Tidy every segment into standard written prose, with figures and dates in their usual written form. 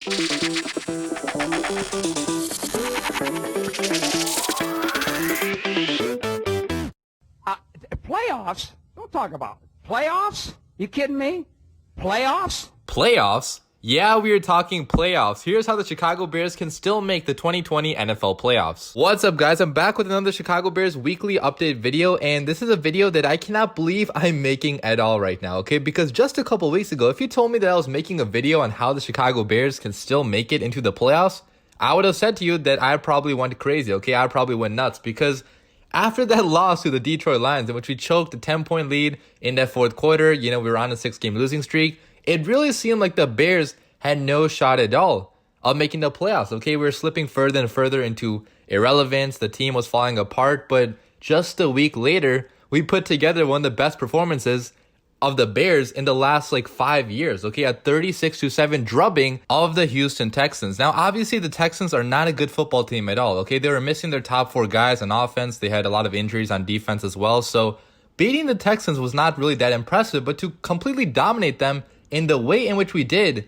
Playoffs? Don't talk about it. Playoffs? You kidding me? Playoffs? Playoffs? Yeah, we are talking playoffs. Here's how the Chicago Bears can still make the 2020 NFL playoffs. What's up, guys? I'm back with another Chicago Bears weekly update video, and this is a video that I cannot believe I'm making at all right now, okay? Because just a couple weeks ago, if you told me that I was making a video on how the Chicago Bears can still make it into the playoffs, I would have said to you that I probably went crazy, okay? I probably went nuts, because after that loss to the Detroit Lions, in which we choked a 10-point lead in that fourth quarter, we were on a 6-game losing streak, it really seemed like the Bears had no shot at all of making the playoffs, okay? We were slipping further and further into irrelevance. The team was falling apart, but just a week later, we put together one of the best performances of the Bears in the last 5 years, okay? A 36-7 drubbing of the Houston Texans. Now, obviously, the Texans are not a good football team at all, okay? They were missing their top 4 guys on offense. They had a lot of injuries on defense as well. So beating the Texans was not really that impressive, but to completely dominate them in the way in which we did,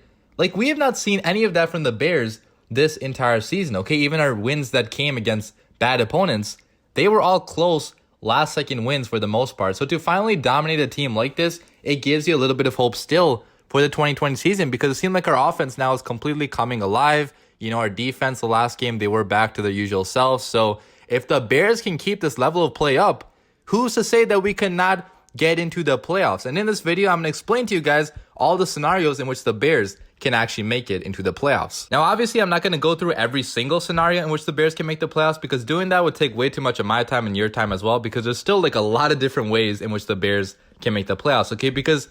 we have not seen any of that from the Bears this entire season, okay? Even our wins that came against bad opponents, they were all close last-second wins for the most part. So to finally dominate a team like this, it gives you a little bit of hope still for the 2020 season, because it seems like our offense now is completely coming alive. Our defense, the last game, they were back to their usual selves. So if the Bears can keep this level of play up, who's to say that we cannot get into the playoffs? And in this video, I'm going to explain to you guys all the scenarios in which the Bears can actually make it into the playoffs. Now, obviously, I'm not going to go through every single scenario in which the Bears can make the playoffs, because doing that would take way too much of my time and your time as well, because there's still a lot of different ways in which the Bears can make the playoffs, okay? Because,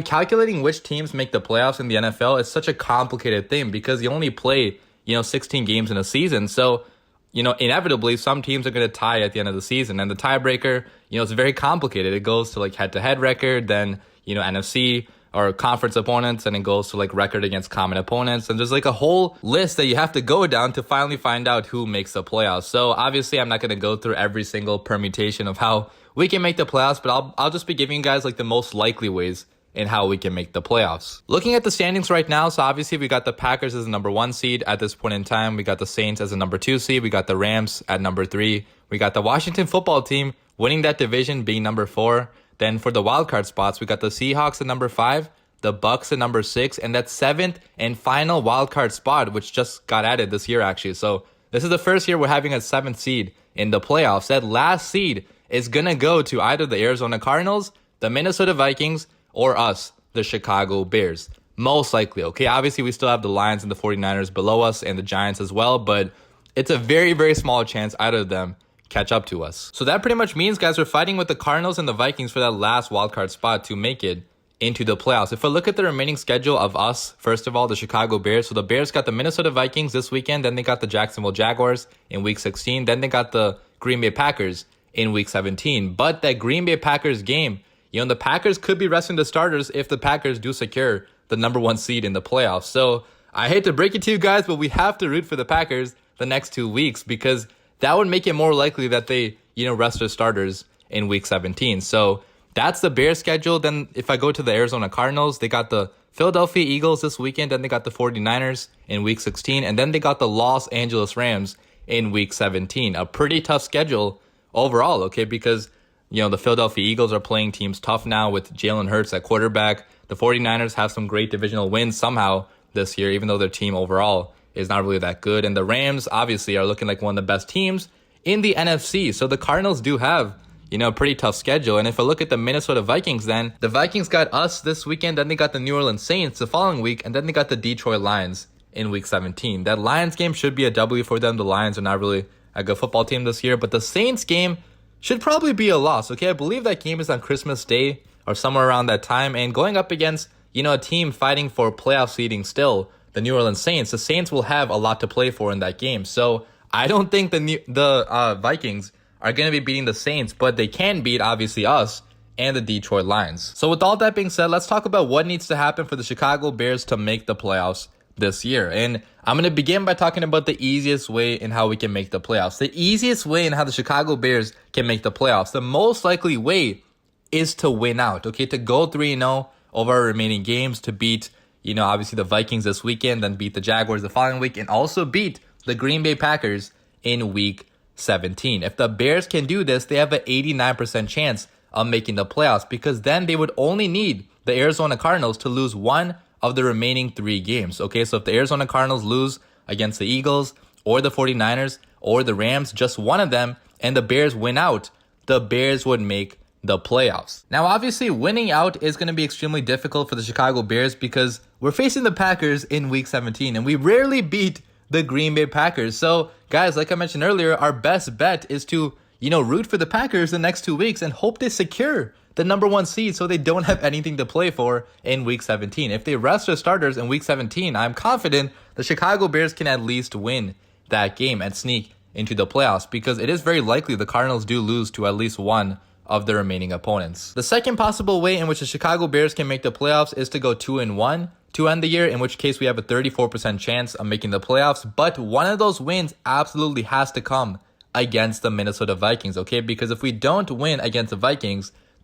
calculating which teams make the playoffs in the NFL is such a complicated thing, because you only play, 16 games in a season. So, inevitably, some teams are going to tie at the end of the season. And the tiebreaker, it's very complicated. It goes to head-to-head record, then, NFC or conference opponents, and it goes to record against common opponents. And there's a whole list that you have to go down to finally find out who makes the playoffs. So obviously I'm not going to go through every single permutation of how we can make the playoffs, but I'll just be giving you guys the most likely ways in how we can make the playoffs. Looking at the standings right now, so obviously we got the Packers as the number 1 seed at this point in time. We got the Saints as the number 2 seed. We got the Rams at number 3. We got the Washington football team winning that division, being number 4. Then for the wildcard spots, we got the Seahawks at number 5, the Bucks at number 6, and that 7th and final wildcard spot, which just got added this year actually. So this is the first year we're having a 7th seed in the playoffs. That last seed is going to go to either the Arizona Cardinals, the Minnesota Vikings, or us, the Chicago Bears. Most likely, okay? Obviously, we still have the Lions and the 49ers below us and the Giants as well, but it's a very, very small chance either of them catch up to us. So that pretty much means, guys, we're fighting with the Cardinals and the Vikings for that last wildcard spot to make it into the playoffs. If I look at the remaining schedule of us, first of all, the Chicago Bears. So the Bears got the Minnesota Vikings this weekend. Then they got the Jacksonville Jaguars in week 16. Then they got the Green Bay Packers in week 17. But that Green Bay Packers game, the Packers could be resting the starters if the Packers do secure the number 1 seed in the playoffs. So I hate to break it to you guys, but we have to root for the Packers the next 2 weeks, because that would make it more likely that they, rest their starters in week 17. So that's the Bears schedule. Then if I go to the Arizona Cardinals, they got the Philadelphia Eagles this weekend. Then they got the 49ers in week 16. And then they got the Los Angeles Rams in week 17. A pretty tough schedule overall, okay? Because, the Philadelphia Eagles are playing teams tough now with Jalen Hurts at quarterback. The 49ers have some great divisional wins somehow this year, even though their team overall is not really that good. And the Rams, obviously, are looking like one of the best teams in the NFC. So the Cardinals do have, a pretty tough schedule. And if I look at the Minnesota Vikings, then the Vikings got us this weekend. Then they got the New Orleans Saints the following week. And then they got the Detroit Lions in week 17. That Lions game should be a W for them. The Lions are not really a good football team this year. But the Saints game should probably be a loss, okay? I believe that game is on Christmas Day or somewhere around that time. And going up against, a team fighting for playoff seeding still, the New Orleans Saints, the Saints will have a lot to play for in that game. So I don't think the Vikings are going to be beating the Saints, but they can beat, obviously, us and the Detroit Lions. So with all that being said, let's talk about what needs to happen for the Chicago Bears to make the playoffs this year. And I'm going to begin by talking about the easiest way in how we can make the playoffs. The easiest way in how the Chicago Bears can make the playoffs, the most likely way is to win out, okay? To go 3-0 over our remaining games, to beat, you know, obviously the Vikings this weekend, then beat the Jaguars the following week, and also beat the Green Bay Packers in week 17. If the Bears can do this, they have an 89% chance of making the playoffs, because then they would only need the Arizona Cardinals to lose one of the remaining 3 games. Okay, so if the Arizona Cardinals lose against the Eagles or the 49ers or the Rams, just one of them, and the Bears win out, the Bears would make the playoffs. Now, obviously, winning out is going to be extremely difficult for the Chicago Bears because we're facing the Packers in week 17, and we rarely beat the Green Bay Packers. So, guys, like I mentioned earlier, our best bet is to, you know, root for the Packers the next 2 weeks and hope they secure the #1 seed so they don't have anything to play for in week 17. If they rest their starters in week 17, I'm confident the Chicago Bears can at least win that game and sneak into the playoffs, because it is very likely the Cardinals do lose to at least one of the remaining opponents. The second possible way in which the Chicago Bears can make the playoffs is to go 2-1 to end the year, in which case we have a 34% chance of making the playoffs. But one of those wins absolutely has to come against the Minnesota Vikings, okay? Because if we don't win against the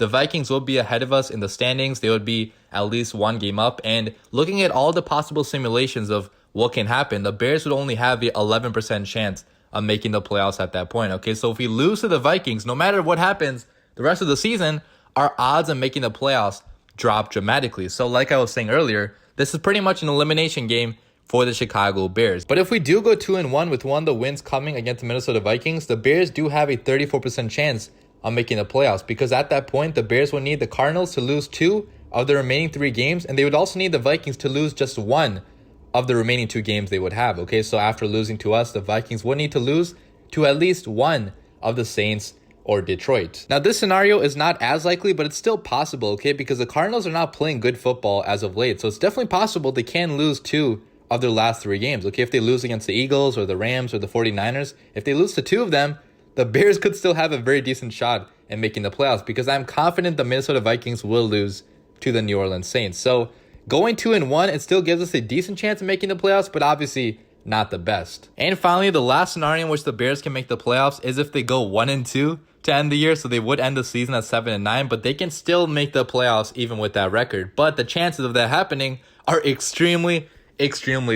Vikings will be ahead of us in the standings. They would be at least 1 game up. And looking at all the possible simulations of what can happen, the Bears would only have the 11% chance of making the playoffs at that point, okay? So if we lose to the Vikings, no matter what happens the rest of the season, our odds of making the playoffs drop dramatically. So like I was saying earlier, this is pretty much an elimination game for the Chicago Bears. But if we do go 2-1 with one of the wins coming against the Minnesota Vikings, the Bears do have a 34% chance of making the playoffs, because at that point, the Bears will need the Cardinals to lose 2 of the remaining 3 games, and they would also need the Vikings to lose just 1 of the remaining 2 games they would have, okay? So after losing to us, the Vikings would need to lose to at least 1 of the Saints or Detroit. Now, this scenario is not as likely, but it's still possible, okay? Because the Cardinals are not playing good football as of late, so it's definitely possible they can lose 2 of their last 3 games, okay? If they lose against the Eagles or the Rams or the 49ers, if they lose to 2 of them, the Bears could still have a very decent shot at making the playoffs, because I'm confident the Minnesota Vikings will lose to the New Orleans Saints. So going 2-1, it still gives us a decent chance of making the playoffs, but obviously not the best. And finally, the last scenario in which the Bears can make the playoffs is if they go 1-2 to end the year. So they would end the season at 7-9, but they can still make the playoffs even with that record. But the chances of that happening are extremely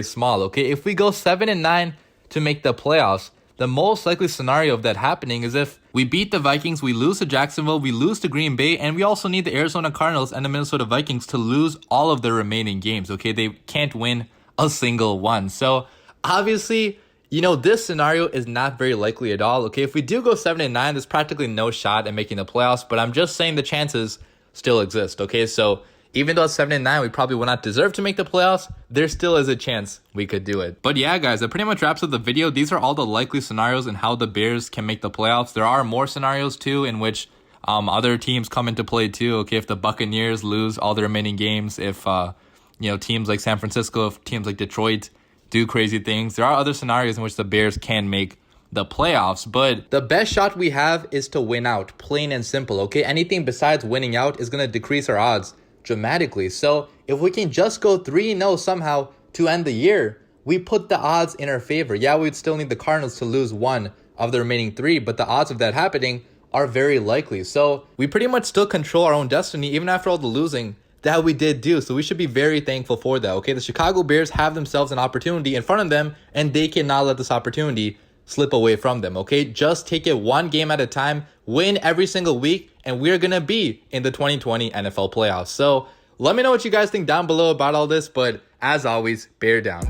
small, okay? If we go 7-9 to make the playoffs, the most likely scenario of that happening is if we beat the Vikings, we lose to Jacksonville, we lose to Green Bay, and we also need the Arizona Cardinals and the Minnesota Vikings to lose all of their remaining games, okay? They can't win a single one. So obviously, you know, this scenario is not very likely at all, okay? If we do go 7-9, there's practically no shot at making the playoffs, but I'm just saying the chances still exist, okay? So even though it's 7-9, we probably will not deserve to make the playoffs, there still is a chance we could do it. But yeah, guys, that pretty much wraps up the video. These are all the likely scenarios and how the Bears can make the playoffs. There are more scenarios too in which other teams come into play too. Okay, if the Buccaneers lose all their remaining games, if you know, teams like San Francisco, if teams like Detroit do crazy things, there are other scenarios in which the Bears can make the playoffs. But the best shot we have is to win out, plain and simple. Okay, anything besides winning out is going to decrease our odds dramatically. So if we can just go 3-0 somehow to end the year, we put the odds in our favor. Yeah, we'd still need the Cardinals to lose 1 of the remaining 3, but the odds of that happening are very likely. So we pretty much still control our own destiny even after all the losing that we did do. So we should be very thankful for that, okay? The Chicago Bears have themselves an opportunity in front of them, and they cannot let this opportunity slip away from them, okay? Just take it 1 game at a time, win every single week, and we're going to be in the 2020 NFL playoffs. So let me know what you guys think down below about all this, but as always, bear down.